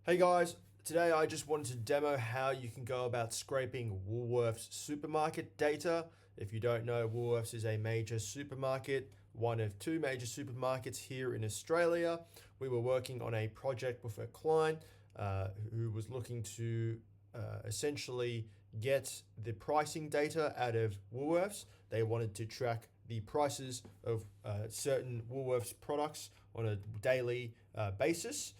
Hey guys, today I just wanted to demo how you can go about scraping Woolworths Supermarket Data. If you don't know, Woolworths is a major supermarket, one of two major supermarkets here in Australia. We were working on a project with a client who was looking to essentially get the pricing data out of Woolworths. They wanted to track the prices of certain Woolworths products on a daily basis.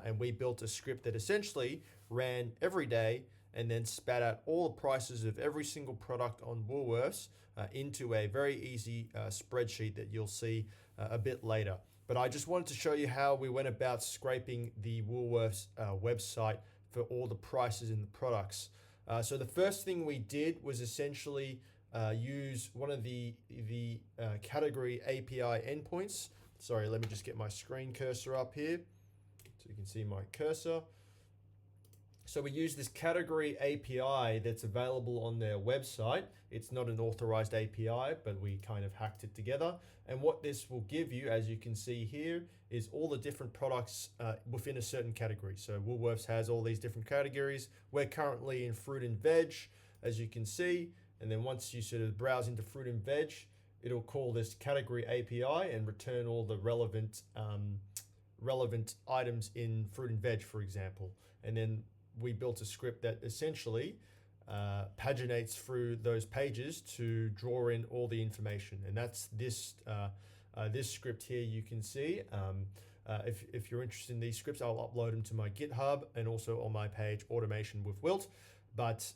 And we built a script that essentially ran every day and then spat out all the prices of every single product on Woolworths into a very easy spreadsheet that you'll see a bit later. But I just wanted to show you how we went about scraping the Woolworths website for all the prices in the products. So the first thing we did was essentially use one of the category API endpoints. Sorry, let me just get my screen cursor up here so you can see my cursor. So we use this category API that's available on their website. It's not an authorized API, but we kind of hacked it together. And what this will give you, as you can see here, is all the different products within a certain category. So Woolworths has all these different categories. We're currently in fruit and veg, as you can see. And then once you sort of browse into fruit and veg, it'll call this category API and return all the relevant items in fruit and veg, for example. And then we built a script that essentially paginates through those pages to draw in all the information. And that's this script here you can see. If you're interested in these scripts, I'll upload them to my GitHub and also on my page, Automation with Wilt. But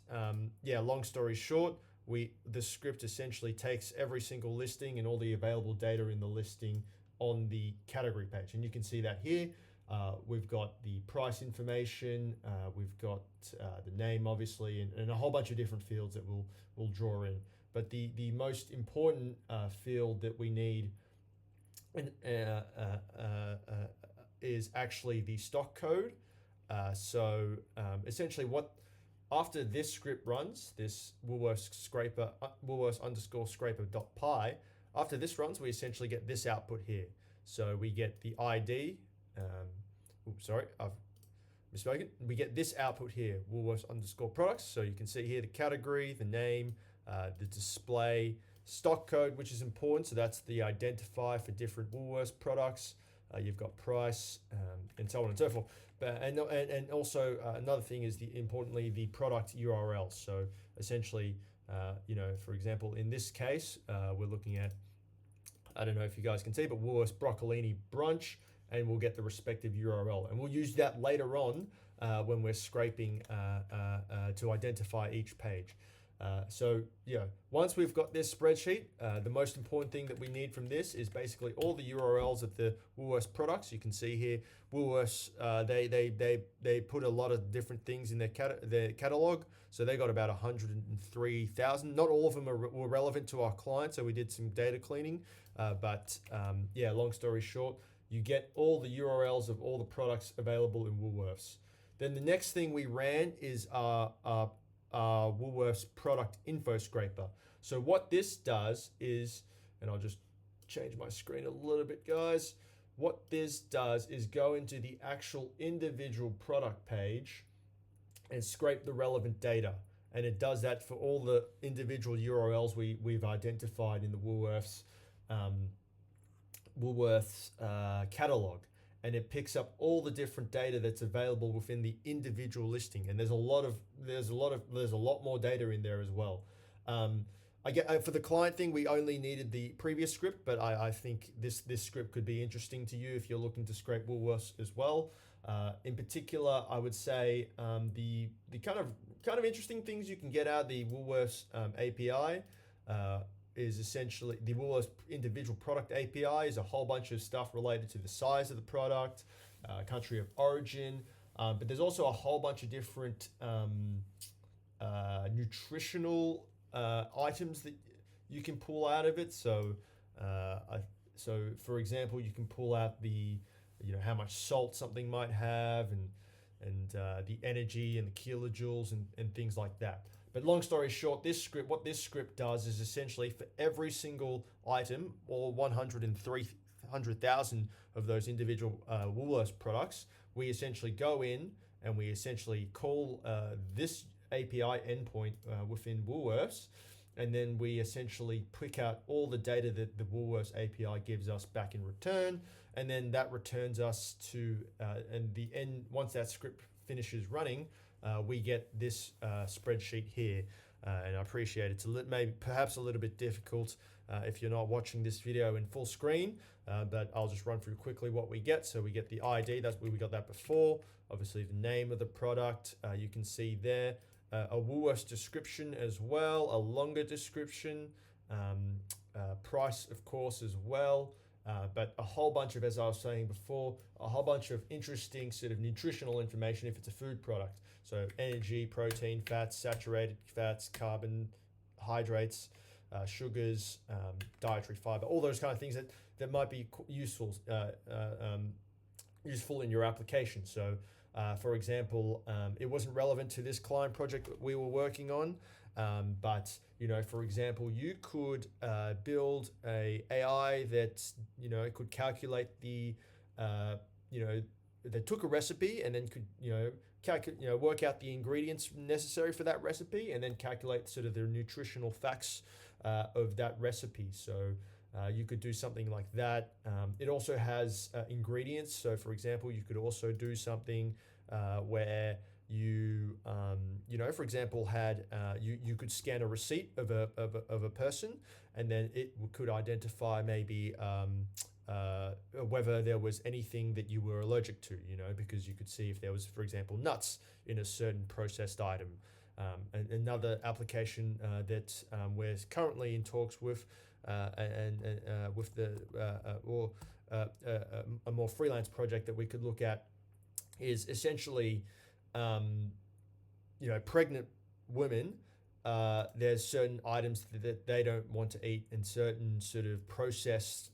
yeah, long story short, the script essentially takes every single listing and all the available data in the listing on the category page, and you can see that here. We've got the price information, we've got the name obviously, and a whole bunch of different fields that we'll draw in. But the most important field that we need is actually the stock code. Essentially after this script runs, this Woolworths underscore scraper.py, after this runs, we essentially get this output here. So we get the ID. Sorry, I've misspoken. We get this output here, Woolworths underscore products. So you can see here the category, the name, the display, stock code, which is important. So that's the identifier for different Woolworths products. You've got price, and so on and so forth. And also another thing is importantly the product URL. So essentially, for example, in this case, we're looking at, I don't know if you guys can see, but Woolworths broccolini brunch, and we'll get the respective URL. And we'll use that later on when we're scraping to identify each page. So yeah, once we've got this spreadsheet, the most important thing that we need from this is basically all the URLs of the Woolworths products. You can see here, Woolworths, they put a lot of different things in their catalog. So they got about 103,000. Not all of them were relevant to our client, so we did some data cleaning. Yeah, long story short, you get all the URLs of all the products available in Woolworths. Then the next thing we ran is our Woolworths product info scraper. So what this does is, and I'll just change my screen a little bit, guys. What this does is go into the actual individual product page and scrape the relevant data. And it does that for all the individual URLs we've identified in the Woolworths catalog. And it picks up all the different data that's available within the individual listing. And there's a lot more data in there as well. For the client thing, we only needed the previous script, but I think this script could be interesting to you if you're looking to scrape Woolworths as well. In particular, I would say the kind of interesting things you can get out of the Woolworths API is essentially the Woolworths individual product API is a whole bunch of stuff related to the size of the product, country of origin, but there's also a whole bunch of different nutritional items that you can pull out of it. So for example, you can pull out how much salt something might have, and the energy and the kilojoules and things like that. But long story short, what this script does is essentially for every single item, or 103,000 of those individual Woolworths products, we essentially go in and we essentially call this API endpoint within Woolworths, and then we essentially pick out all the data that the Woolworths API gives us back in return, and then that returns us to, and the end, once that script finishes running, we get this spreadsheet here. And I appreciate it's maybe perhaps a little bit difficult if you're not watching this video in full screen, but I'll just run through quickly what we get. So we get the ID, that's where we got that before. Obviously the name of the product, you can see there. A Woolworths description as well, a longer description, price of course as well, but a whole bunch of, as I was saying before, a whole bunch of interesting sort of nutritional information if it's a food product. So energy, protein, fats, saturated fats, carbohydrates, sugars, dietary fiber, all those kind of things that might be useful in your application. So for example, it wasn't relevant to this client project that we were working on, but for example, you could build a AI that could calculate the that took a recipe and then could work out the ingredients necessary for that recipe and then calculate sort of the nutritional facts of that recipe. So you could do something like that. It also has ingredients. So for example, you could also do something where you for example had you could scan a receipt of a person, and then it could identify maybe whether there was anything that you were allergic to, because you could see if there was, for example, nuts in a certain processed item. And another application that we're currently in talks with, with a more freelance project that we could look at, is essentially, pregnant women. There's certain items that they don't want to eat, and certain sort of processed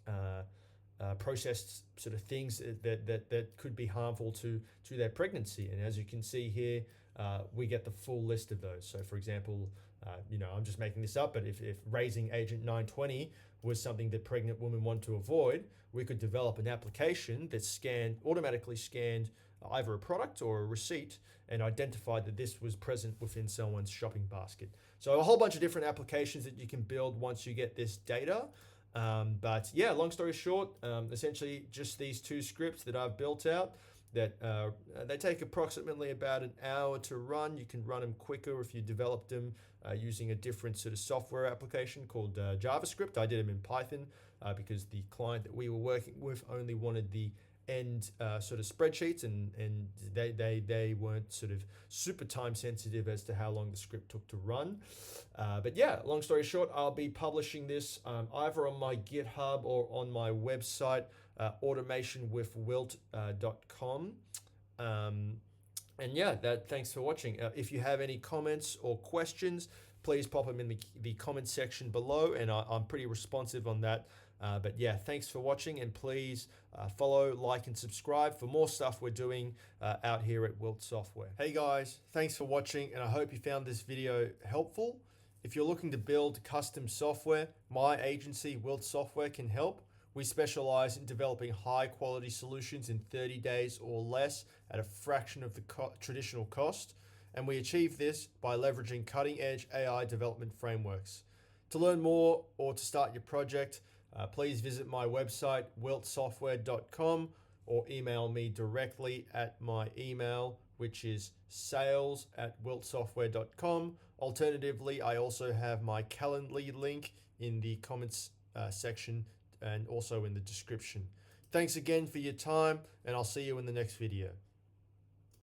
sort of things that could be harmful to their pregnancy. And as you can see here, we get the full list of those. So for example, I'm just making this up, but if raising agent 920 was something that pregnant women want to avoid, we could develop an application that automatically scanned either a product or a receipt and identified that this was present within someone's shopping basket. So a whole bunch of different applications that you can build once you get this data. But yeah, long story short, essentially just these two scripts that I've built out that they take approximately about an hour to run. You can run them quicker if you develop them using a different sort of software application called JavaScript. I did them in Python because the client that we were working with only wanted the end sort of spreadsheets, and they weren't sort of super time sensitive as to how long the script took to run. But yeah, long story short, I'll be publishing this either on my GitHub or on my website, automationwithwilt.com. And yeah, thanks for watching. If you have any comments or questions, please pop them in the comment section below, and I'm pretty responsive on that. But yeah, thanks for watching, and please follow, like, and subscribe for more stuff we're doing out here at Wilt Software. Hey guys, thanks for watching, and I hope you found this video helpful. If you're looking to build custom software, my agency, Wilt Software, can help. We specialize in developing high quality solutions in 30 days or less at a fraction of the traditional cost. And we achieve this by leveraging cutting edge AI development frameworks. To learn more or to start your project, please visit my website, wiltsoftware.com, or email me directly at my email, which is sales@wiltsoftware.com. Alternatively, I also have my Calendly link in the comments section and also in the description. Thanks again for your time, and I'll see you in the next video.